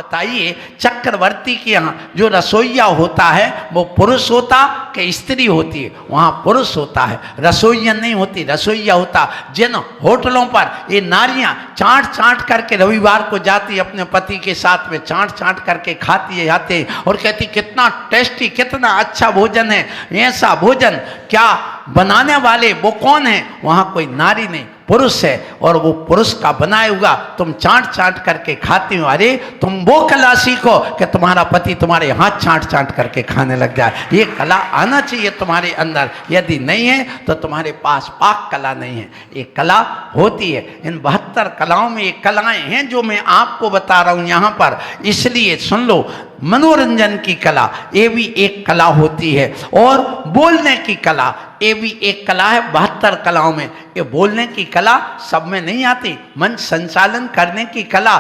बताइए चक्रवर्ती के यहाँ जो रसोइया होता है वो पुरुष होता कि स्त्री होती है? वहाँ पुरुष होता है, रसोइया नहीं होती, रसोइया होता। जिन होटलों पर ये नारियाँ चाट चाट करके रविवार को जाती अपने पति के साथ में, चाट चाट करके खाती है आते और कहती कितना टेस्टी, कितना अच्छा भोजन है, ऐसा भोजन क्या बनाने वाले वो कौन है? वहाँ कोई नारी नहीं, पुरुष है, और वो पुरुष का बनाए हुआ तुम चाट चाट करके खाती हो। अरे तुम वो कला सीखो कि तुम्हारा पति तुम्हारे हाथ चाट चाट करके खाने लग जाए। ये कला आना चाहिए तुम्हारे अंदर, यदि नहीं है तो तुम्हारे पास पाक कला नहीं है। ये कला होती है। इन 72 कलाओं में ये कलाएं हैं जो मैं आपको बता रहा हूँ यहाँ पर, इसलिए सुन लो। मनोरंजन की कला ये भी एक कला होती है, और बोलने की कला ये भी एक कला है 72 कलाओं में। ये बोलने की कला सब में नहीं आती, मंच संचालन करने की कला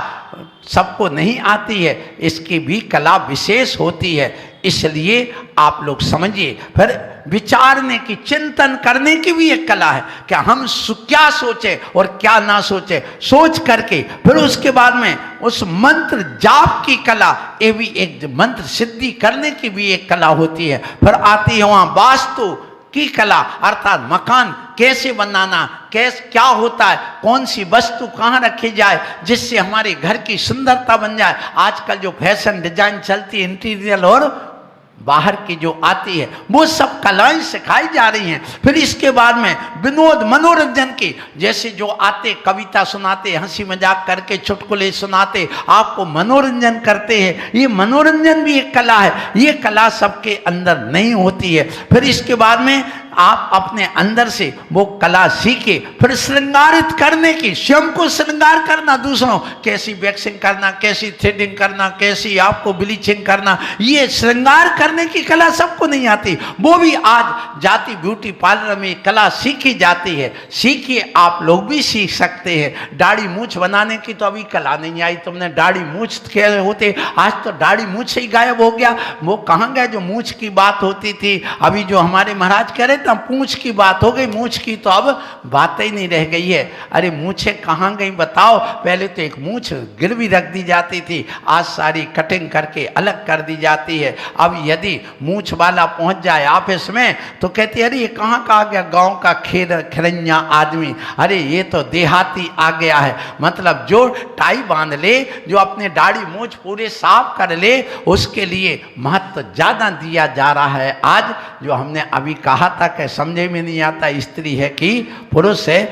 सबको नहीं आती है, इसकी भी कला विशेष होती है। इसलिए आप लोग समझिए। फिर विचारने की, चिंतन करने की भी एक कला है कि हम क्या सोचे और क्या ना सोचे, सोच करके फिर उसके बाद में उस मंत्र जाप की कला, ये भी एक मंत्र सिद्धि करने की भी एक कला होती है। फिर आती है वहाँ वास्तु की कला, अर्थात मकान कैसे बनाना, क्या होता है, कौन सी वस्तु कहाँ रखी जाए जिससे हमारे घर की सुंदरता बन जाए। आजकल जो फैशन डिजाइन चलती है इंटीरियर और बाहर की जो आती है वो सब कलाएं सिखाई जा रही हैं। फिर इसके बाद में विनोद मनोरंजन की, जैसे जो आते कविता सुनाते, हंसी मजाक करके चुटकुले सुनाते, आपको मनोरंजन करते हैं, ये मनोरंजन भी एक कला है। ये कला सबके अंदर नहीं होती है। फिर इसके बाद में आप अपने अंदर से वो कला सीखे। फिर श्रृंगारित करने की, स्वयं को श्रृंगार करना, दूसरों कैसी वैक्सिंग करना, कैसी थ्रेडिंग करना, कैसी आपको ब्लीचिंग करना, ये श्रृंगार करने की कला सबको नहीं आती। वो भी आज जाति ब्यूटी पार्लर में कला सीखी जाती है। सीखिए, आप लोग भी सीख सकते हैं। दाढ़ी मूछ बनाने की तो अभी कला नहीं आई, तुमने दाढ़ी मूछ के होते, आज तो दाढ़ी मूछ से ही गायब हो गया। वो कहाँ गए जो मूछ की बात होती थी? अभी जो हमारे महाराज कह रहे थे पूंछ की बात हो गई, मूछ की तो अब बात ही नहीं रह गई है। अरे मूछे कहाँ गई बताओ? पहले तो एक मूछ गिरवी रख दी जाती थी, आज सारी कटिंग करके अलग कर दी जाती है। अब यदि मूछ वाला पहुंच जाए ऑफिस में तो कहती है अरे ये कहाँ का आ गया, गांव का खिरैया आदमी, अरे ये तो देहाती आ गया है। मतलब जो टाई बांध ले, जो अपने दाढ़ी मूछ पूरे साफ कर ले, उसके लिए महत्व ज्यादा दिया जा रहा है। आज जो हमने अभी कहा था कि समझे में नहीं आता स्त्री है कि पुरुष है,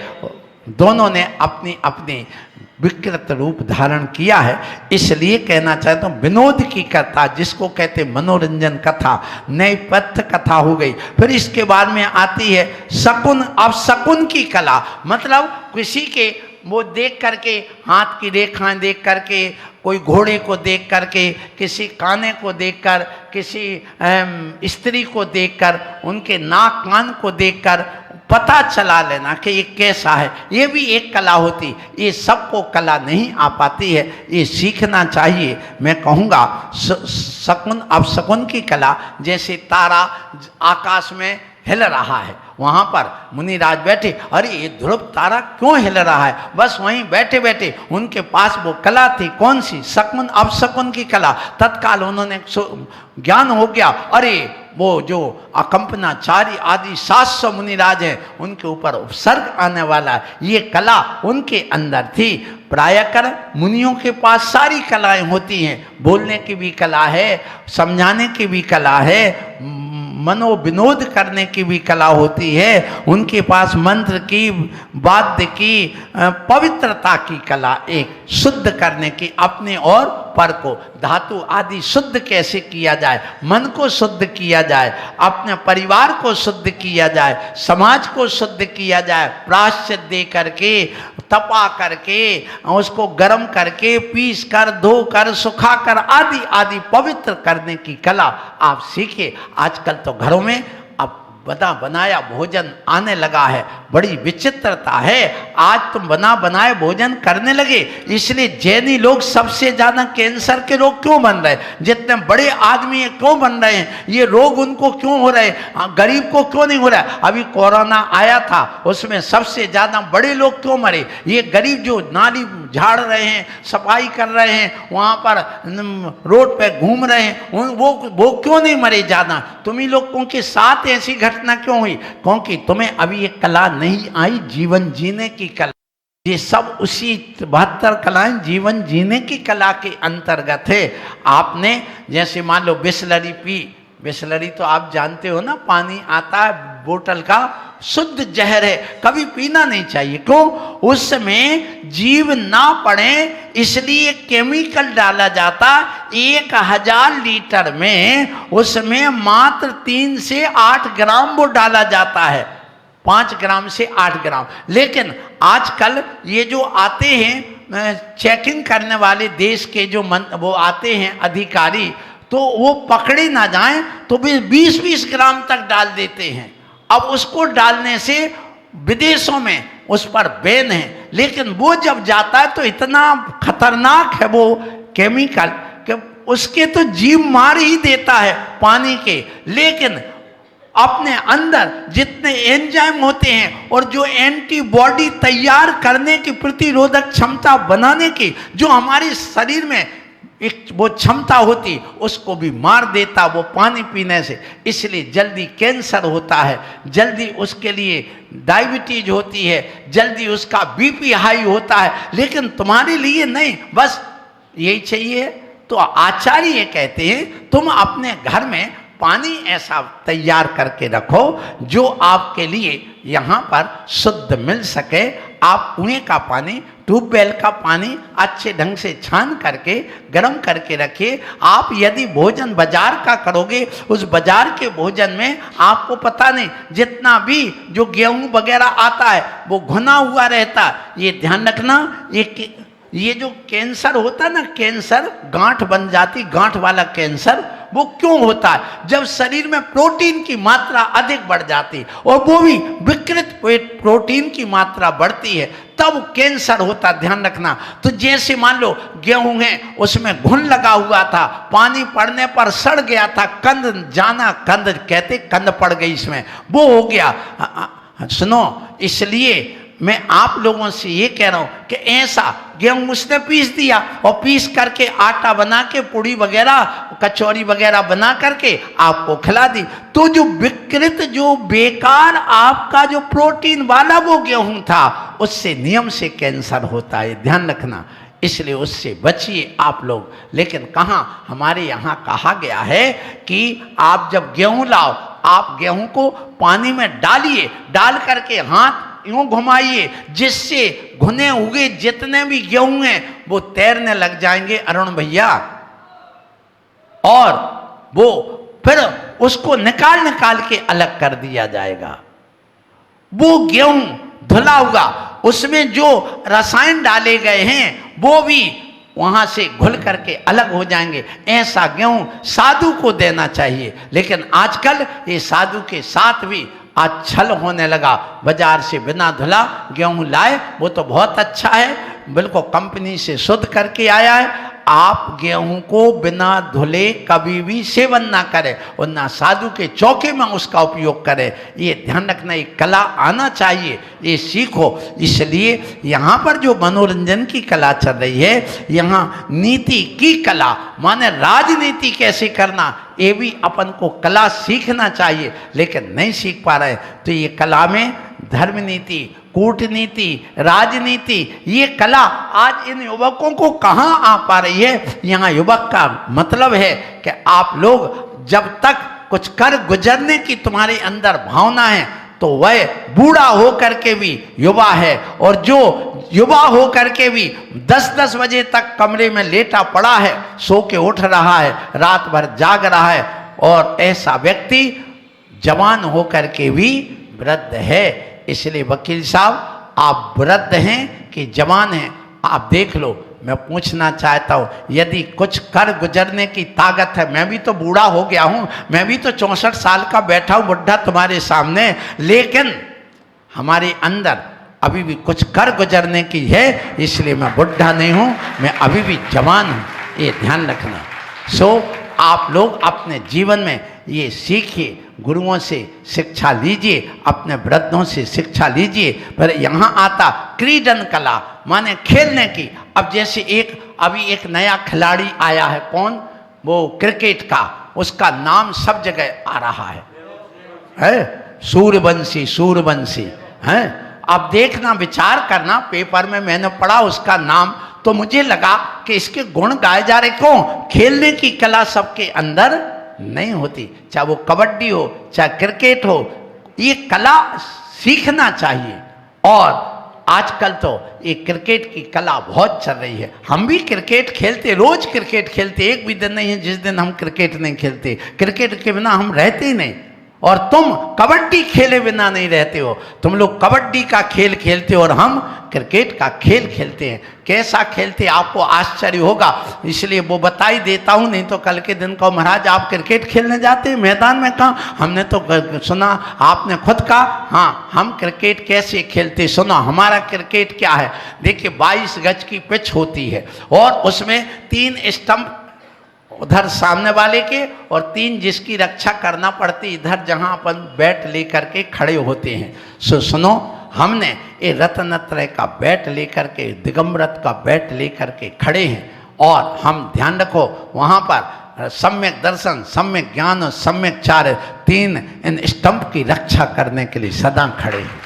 दोनों ने अपनी अपनी विकृत रूप धारण किया है। इसलिए कहना चाहता हूँ विनोद की कथा, जिसको कहते मनोरंजन कथा, नैपथ्य कथा हो गई। फिर इसके बाद में आती है शकुन अपशकुन की कला, मतलब किसी के वो देख करके, हाथ की रेखाएं देख करके, कोई घोड़े को देख करके, किसी काने को देखकर, किसी स्त्री को देखकर, उनके नाक कान को देखकर पता चला लेना कि ये कैसा है। ये भी एक कला होती। ये सबको कला नहीं आ पाती है, ये सीखना चाहिए। मैं कहूँगा शकुन अपशकुन की कला, जैसे तारा आकाश में हिल रहा है, वहाँ पर मुनिराज बैठे, अरे ये ध्रुव तारा क्यों हिल रहा है? बस वहीं बैठे बैठे उनके पास वो कला थी, कौन सी? शकुन अपशकुन की कला। तत्काल उन्होंने ज्ञान हो गया, अरे वो जो अकंपनाचारी आदि 700 मुनिराज हैं, उनके ऊपर उपसर्ग आने वाला, ये कला उनके अंदर थी। प्रायकर मुनियों के पास सारी कलाएं होती हैं, बोलने की भी कला है, समझाने की भी कला है, मनोविनोद करने की भी कला होती है। उनके पास मंत्र की, वाद्य की, पवित्रता की कला, एक शुद्ध करने की, अपने और पर को धातु आदि शुद्ध कैसे किया जाए, मन को शुद्ध किया जाए, अपने परिवार को शुद्ध किया जाए, समाज को शुद्ध किया जाए, प्रायश्चित दे करके, तपा करके, उसको गर्म करके, पीस कर, धो कर, सुखा कर, आदि आदि पवित्र करने की कला आप सीखिए। आजकल तो घरों में अब बना बनाया भोजन आने लगा है। बड़ी विचित्रता है, आज तुम बना बनाए भोजन करने लगे, इसलिए जैनी लोग सबसे ज्यादा कैंसर के रोग क्यों बन रहे, जितने बड़े आदमी है क्यों बन रहे हैं, ये रोग उनको क्यों हो रहे, गरीब को क्यों नहीं हो रहा है। अभी कोरोना आया था, उसमें सबसे ज्यादा बड़े लोग क्यों मरे, ये गरीब जो नाली झाड़ रहे हैं, सफाई कर रहे हैं, वहां पर रोड पे घूम रहे हैं, वो क्यों नहीं मरे ज्यादा। तुम्ही लोगों के साथ ऐसी घटना क्यों हुई, क्योंकि तुम्हें अभी ये कला नहीं आई, जीवन जीने की कला। ये सब उसी 72 कलाएं जीवन जीने की कला के अंतर्गत है। आपने जैसे मान लो बिसलरी पी, बिसलरी तो आप जानते हो ना, पानी आता है बोतल का, शुद्ध जहर है, कभी पीना नहीं चाहिए। क्यों, उसमें जीव ना पड़े इसलिए केमिकल डाला जाता। 1000 लीटर में उसमें मात्र 3 से 8 ग्राम वो डाला जाता है, 5 ग्राम से 8 ग्राम। लेकिन आजकल ये जो आते हैं चेकिंग करने वाले देश के जो वो आते हैं अधिकारी, तो वो पकड़े ना जाएं तो भी 20-20 ग्राम तक डाल देते हैं। अब उसको डालने से विदेशों में उस पर बैन है, लेकिन वो जब जाता है तो इतना खतरनाक है वो केमिकल कि उसके तो जीव मार ही देता है पानी के। लेकिन अपने अंदर जितने एंजाइम होते हैं और जो एंटीबॉडी तैयार करने की, प्रतिरोधक क्षमता बनाने की जो हमारे शरीर में एक वो क्षमता होती, उसको भी मार देता वो पानी पीने से। इसलिए जल्दी कैंसर होता है, जल्दी उसके लिए डायबिटीज होती है, जल्दी उसका बीपी हाई होता है। लेकिन तुम्हारे लिए नहीं, बस यही चाहिए। तो आचार्य ये कहते हैं तुम अपने घर में पानी ऐसा तैयार करके रखो जो आपके लिए यहाँ पर शुद्ध मिल सके। आप कुएं का पानी, ट्यूबवेल का पानी अच्छे ढंग से छान करके गर्म करके रखिए। आप यदि भोजन बाजार का करोगे, उस बाजार के भोजन में आपको पता नहीं, जितना भी जो गेहूं वगैरह आता है वो घुना हुआ रहता। ये ध्यान रखना, ये जो कैंसर होता ना, कैंसर गांठ बन जाती, गांठ वाला कैंसर वो क्यों होता है, जब शरीर में प्रोटीन की मात्रा अधिक बढ़ जाती और वो भी विकृत प्रोटीन की मात्रा बढ़ती है, तब कैंसर होता। ध्यान रखना। तो जैसे मान लो गेहूं है, उसमें घुन लगा हुआ था, पानी पड़ने पर सड़ गया था, कंद जाना, कंद कहते कंद पड़ गई इसमें, वो हो गया। सुनो, इसलिए मैं आप लोगों से ये कह रहा हूं कि ऐसा गेहूं उसने पीस दिया और पीस करके आटा बना के पूड़ी वगैरह, कचौरी वगैरह बना करके आपको खिला दी, तो जो विकृत, जो बेकार आपका जो प्रोटीन वाला वो गेहूं था, उससे नियम से कैंसर होता है। ध्यान रखना, इसलिए उससे बचिए आप लोग। लेकिन कहाँ, हमारे यहाँ कहा गया है कि आप जब गेहूं लाओ, आप गेहूं को पानी में डालिए, डाल करके हाथ यूं घुमाइए, जिससे घुने हुए जितने भी गेहूं हैं वो तैरने लग जाएंगे अरुण भैया। और वो फिर उसको निकाल निकाल के अलग कर दिया जाएगा। वो गेहूं धुला हुआ, उसमें जो रसायन डाले गए हैं वो भी वहां से घुल करके अलग हो जाएंगे। ऐसा गेहूं साधु को देना चाहिए। लेकिन आजकल ये साधु के साथ भी आज छल होने लगा। बाजार से बिना धुला गेहूं लाए, वो तो बहुत अच्छा है, बिल्कुल कंपनी से शुद्ध करके आया है। आप गेहूं को बिना धुले कभी भी सेवन ना करें और ना साधु के चौके में उसका उपयोग करें। ये ध्यान रखना, ये कला आना चाहिए, ये सीखो। इसलिए यहाँ पर जो मनोरंजन की कला चल रही है, यहाँ नीति की कला माने राजनीति कैसे करना, ये भी अपन को कला सीखना चाहिए, लेकिन नहीं सीख पा रहे। तो ये कला में धर्म नीति, कूटनीति, राजनीति, ये कला आज इन युवकों को कहाँ आ पा रही है। यहाँ युवक का मतलब है कि आप लोग जब तक कुछ कर गुजरने की तुम्हारे अंदर भावना है, तो वह बूढ़ा हो करके भी युवा है, और जो युवा हो करके भी 10-10 बजे तक कमरे में लेटा पड़ा है, सो के उठ रहा है, रात भर जाग रहा है, और ऐसा व्यक्ति जवान हो करके भी वृद्ध है। इसलिए वकील साहब, आप वृद्ध हैं कि जवान हैं, आप देख लो। मैं पूछना चाहता हूँ, यदि कुछ कर गुजरने की ताकत है, मैं भी तो बूढ़ा हो गया हूँ, मैं भी तो 64 साल का बैठा हूँ बुढ़ा तुम्हारे सामने, लेकिन हमारे अंदर अभी भी कुछ कर गुजरने की है, इसलिए मैं बुढ़ा नहीं हूँ, मैं अभी भी जवान हूँ, ये ध्यान रखना। सो आप लोग अपने जीवन में ये सीखिए, गुरुओं से शिक्षा लीजिए, अपने वृद्धों से शिक्षा लीजिए। पर यहाँ आता क्रीडन कला, माने खेलने की। अब जैसे अभी एक नया खिलाड़ी आया है, कौन? वो क्रिकेट का, उसका नाम सब जगह आ रहा है सूर्यवंशी, सूर्यवंशी है। अब देखना, विचार करना, पेपर में मैंने पढ़ा उसका नाम, तो मुझे लगा कि इसके गुण गाए जा रहे। क्यों? खेलने की कला सबके अंदर नहीं होती, चाहे वो कबड्डी हो, चाहे क्रिकेट हो, ये कला सीखना चाहिए। और आजकल तो ये क्रिकेट की कला बहुत चल रही है। हम भी क्रिकेट खेलते, रोज क्रिकेट खेलते, एक भी दिन नहीं है जिस दिन हम क्रिकेट नहीं खेलते। क्रिकेट के बिना हम रहते ही नहीं। और तुम कबड्डी खेले बिना नहीं रहते हो, तुम लोग कबड्डी का खेल खेलते हो और हम क्रिकेट का खेल खेलते हैं। कैसा खेलते आपको आश्चर्य होगा, इसलिए वो बता ही देता हूँ, नहीं तो कल के दिन को महाराज आप क्रिकेट खेलने जाते हैं मैदान में। कहाँ? हमने तो सुना, आपने खुद कहा। हाँ, हम क्रिकेट कैसे खेलते, सुनो हमारा क्रिकेट क्या है। देखिए 22 गज की पिच होती है और उसमें 3 स्टंप उधर सामने वाले के और 3 जिसकी रक्षा करना पड़ती इधर, जहां अपन बैट लेकर के खड़े होते हैं। सुनो, हमने ये रत्नत्रय का बैट लेकर के, दिगंबरत का बैट लेकर के खड़े हैं और हम ध्यान रखो वहां पर सम्यक दर्शन, सम्यक ज्ञान और सम्यक चार्य, 3 इन स्टंप की रक्षा करने के लिए सदा खड़े हैं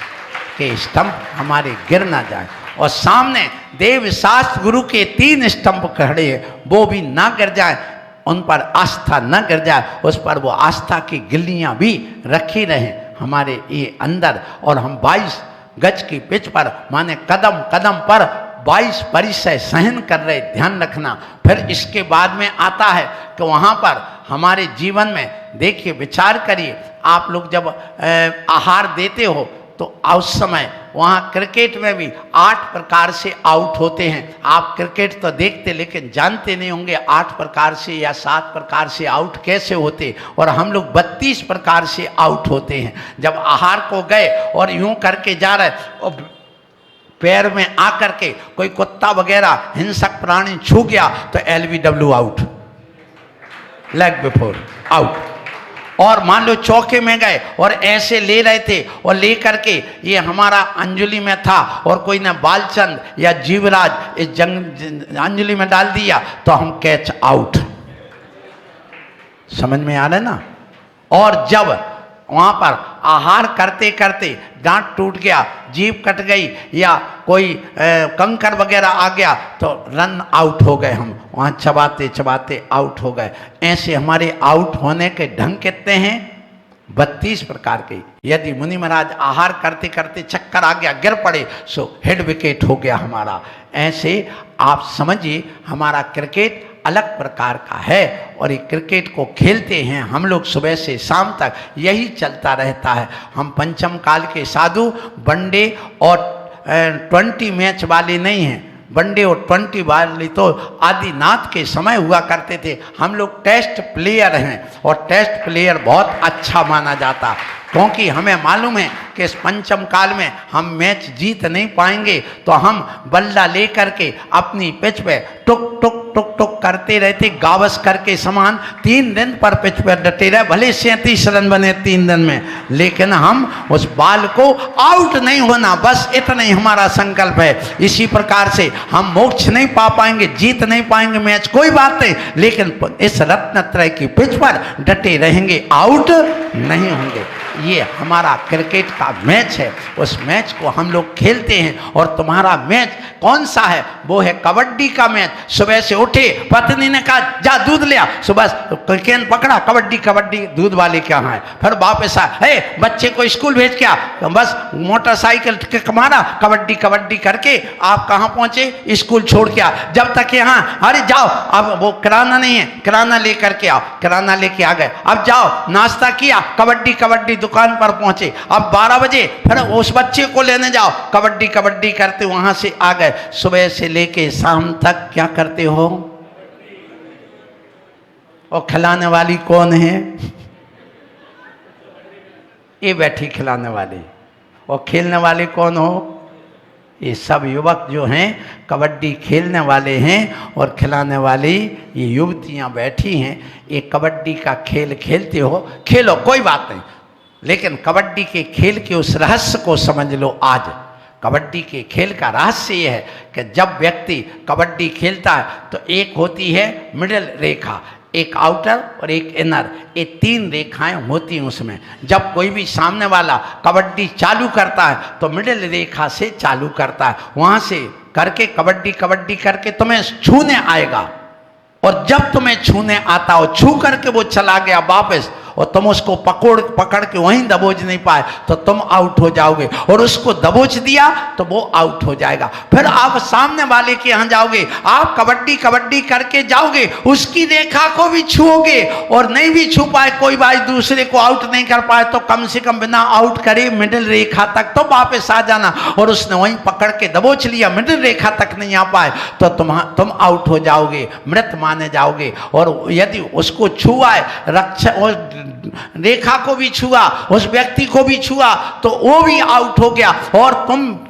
कि स्टंप हमारे गिर ना जाए। और सामने देव शास्त्र गुरु के 3 स्टंप खड़े हैं, वो भी ना गिर जाए, उन पर आस्था न गिर जाए, उस पर वो आस्था की गिल्लियां भी रखी रहें हमारे ये अंदर। और हम 22 गज की पिच पर, माने कदम कदम पर 22 परिचय सहन कर रहे, ध्यान रखना। फिर इसके बाद में आता है कि वहाँ पर हमारे जीवन में देखिए, विचार करिए, आप लोग जब आहार देते हो तो उस समय वहाँ क्रिकेट में भी 8 प्रकार से आउट होते हैं। आप क्रिकेट तो देखते लेकिन जानते नहीं होंगे 8 प्रकार से या 7 प्रकार से आउट कैसे होते, और हम लोग 32 प्रकार से आउट होते हैं। जब आहार को गए और यूं करके जा रहे और पैर में आकर के कोई कुत्ता वगैरह हिंसक प्राणी छू गया तो LBW out, leg before out. और मान लो चौके में गए और ऐसे ले रहे थे और ले करके ये हमारा अंजलि में था और कोई ने बालचंद या जीवराज इस अंजलि में डाल दिया तो हम कैच आउट। समझ में आ रहा है ना? और जब वहाँ पर आहार करते करते दांत टूट गया, जीभ कट गई या कोई कंकर वगैरह आ गया तो रन आउट हो गए, हम वहाँ चबाते चबाते आउट हो गए। ऐसे हमारे आउट होने के ढंग कितने हैं? 32 प्रकार के। यदि मुनि महाराज आहार करते करते चक्कर आ गया, गिर पड़े, सो हेड विकेट हो गया हमारा। ऐसे आप समझिए हमारा क्रिकेट अलग प्रकार का है और ये क्रिकेट को खेलते हैं हम लोग सुबह से शाम तक, यही चलता रहता है। हम पंचम काल के साधु वनडे और 20 मैच वाले नहीं हैं। वनडे और 20 वाले तो आदिनाथ के समय हुआ करते थे। हम लोग टेस्ट प्लेयर हैं और टेस्ट प्लेयर बहुत अच्छा माना जाता, क्योंकि हमें मालूम है कि इस पंचम काल में हम मैच जीत नहीं पाएंगे, तो हम बल्ला लेकर के अपनी पिच पे टुक टुक टुक टुक करते रहते, गावस्कर के समान 3 दिन पर पिच पर डटे रहे, भले 37 रन बने 3 दिन में, लेकिन हम उस बाल को आउट नहीं होना, बस इतना ही हमारा संकल्प है। इसी प्रकार से हम मोक्ष नहीं पा पाएंगे, जीत नहीं पाएंगे मैच, कोई बात नहीं, लेकिन इस रत्नत्रय की पिच पर डटे रहेंगे, आउट नहीं होंगे। ये हमारा क्रिकेट का मैच है, उस मैच को हम लोग खेलते हैं। और तुम्हारा मैच कौन सा है? वो है कबड्डी का मैच। सुबह से उठे, पत्नी ने कहा जा दूध ले आ, सुबह कैन पकड़ा, कबड्डी कबड्डी, दूध वाले के यहाँ है। फिर वापस आए, बच्चे को स्कूल भेज के आ, बस मोटरसाइकिल मारा, कबड्डी कबड्डी करके आप कहाँ पहुँचे? स्कूल छोड़ के आ। जब तक यहाँ, अरे जाओ, अब वो किराना नहीं है, किराना लेकर के आओ, किराना लेके आ गए, अब जाओ नाश्ता किया, कबड्डी कबड्डी दुकान पर पहुंचे। अब 12 बजे फिर उस बच्चे को लेने जाओ, कबड्डी कबड्डी करते वहां से आ गए। सुबह से लेके शाम तक क्या करते हो? और खिलाने वाली कौन है? ये बैठी खिलाने वाली। और खेलने वाले कौन हो? ये सब युवक जो हैं कबड्डी खेलने वाले हैं, और खिलाने वाली ये युवतियां बैठी हैं। ये कबड्डी का खेल खेलते हो, खेलो कोई बात नहीं, लेकिन कबड्डी के खेल के उस रहस्य को समझ लो। आज कबड्डी के खेल का रहस्य ये है कि जब व्यक्ति कबड्डी खेलता है तो एक होती है मिडिल रेखा, एक आउटर और एक इनर, ये 3 रेखाएं होती हैं उसमें। जब कोई भी सामने वाला कबड्डी चालू करता है तो मिडिल रेखा से चालू करता है, वहाँ से करके कबड्डी कबड्डी करके तुम्हें छूने आएगा। और जब तुम्हें छूने आता हो, छू करके वो चला गया वापस, और तुम उसको पकड़ के वहीं दबोच नहीं पाए तो तुम आउट हो जाओगे, और उसको दबोच दिया तो वो आउट हो जाएगा। फिर आप सामने वाले के यहाँ जाओगे, आप कबड्डी कबड्डी करके जाओगे, उसकी रेखा को भी छूओगे, और नहीं भी छू पाए, कोई भाई दूसरे को आउट नहीं कर पाए तो कम से कम बिना आउट करे मिडिल रेखा तक तो वापस आ जाना। और उसने वहीं पकड़ के दबोच लिया, मिडिल रेखा तक नहीं आ पाए तो तुम आउट हो जाओगे, मृत माने जाओगे। और यदि उसको छुआए, रक्षा रेखा को भी छुआ, उस व्यक्ति को भी छुआ तो वो भी आउट हो गया, और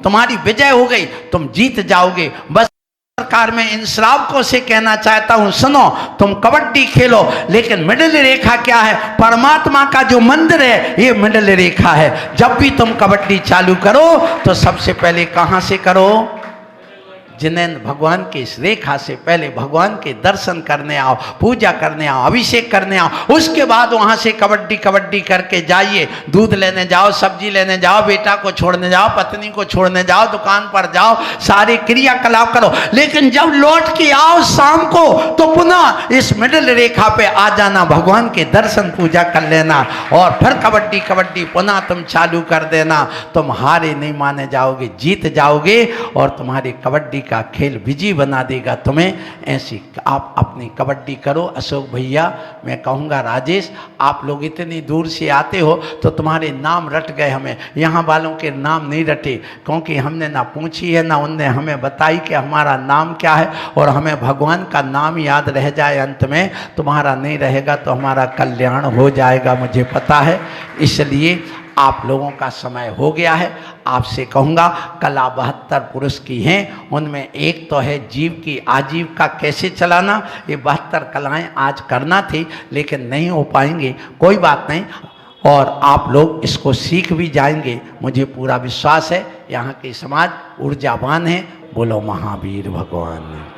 तुम्हारी विजय हो गई, तुम जीत जाओगे। बस सरकार में इन श्रावकों से कहना चाहता हूं, सुनो, तुम कबड्डी खेलो, लेकिन मिडिल रेखा क्या है? परमात्मा का जो मंदिर है ये मिडिल रेखा है। जब भी तुम कबड्डी चालू करो तो सबसे पहले कहां से करो? जिनेंद्र भगवान की इस रेखा से पहले भगवान के दर्शन करने आओ, पूजा करने आओ, अभिषेक करने आओ। उसके बाद वहाँ से कबड्डी कबड्डी करके जाइए, दूध लेने जाओ, सब्जी लेने जाओ, बेटा को छोड़ने जाओ, पत्नी को छोड़ने जाओ, दुकान पर जाओ, सारे क्रियाकलाप करो। लेकिन जब लौट के आओ शाम को तो पुनः इस मिडिल रेखा पे आ जाना, भगवान के दर्शन पूजा कर लेना, और फिर कबड्डी कबड्डी पुनः तुम चालू कर देना। तुम हारे नहीं माने जाओगे, जीत जाओगे, और तुम्हारी कबड्डी का खेल विजय बना देगा तुम्हें। ऐसी आप अपनी कबड्डी करो। अशोक भैया, मैं कहूँगा राजेश, आप लोग इतनी दूर से आते हो तो तुम्हारे नाम रट गए, हमें यहाँ वालों के नाम नहीं रटे, क्योंकि हमने ना पूछी है ना उनने हमें बताई कि हमारा नाम क्या है। और हमें भगवान का नाम याद रह जाए, अंत में तुम्हारा नहीं रहेगा तो हमारा कल्याण हो जाएगा, मुझे पता है। इसलिए आप लोगों का समय हो गया है। आपसे कहूँगा, कला 72 पुरुष की हैं, उनमें एक तो है जीव की आजीविका कैसे चलाना। ये 72 कलाएं आज करना थी लेकिन नहीं हो पाएंगे, कोई बात नहीं, और आप लोग इसको सीख भी जाएंगे, मुझे पूरा विश्वास है। यहाँ के समाज ऊर्जावान है। बोलो महावीर भगवान।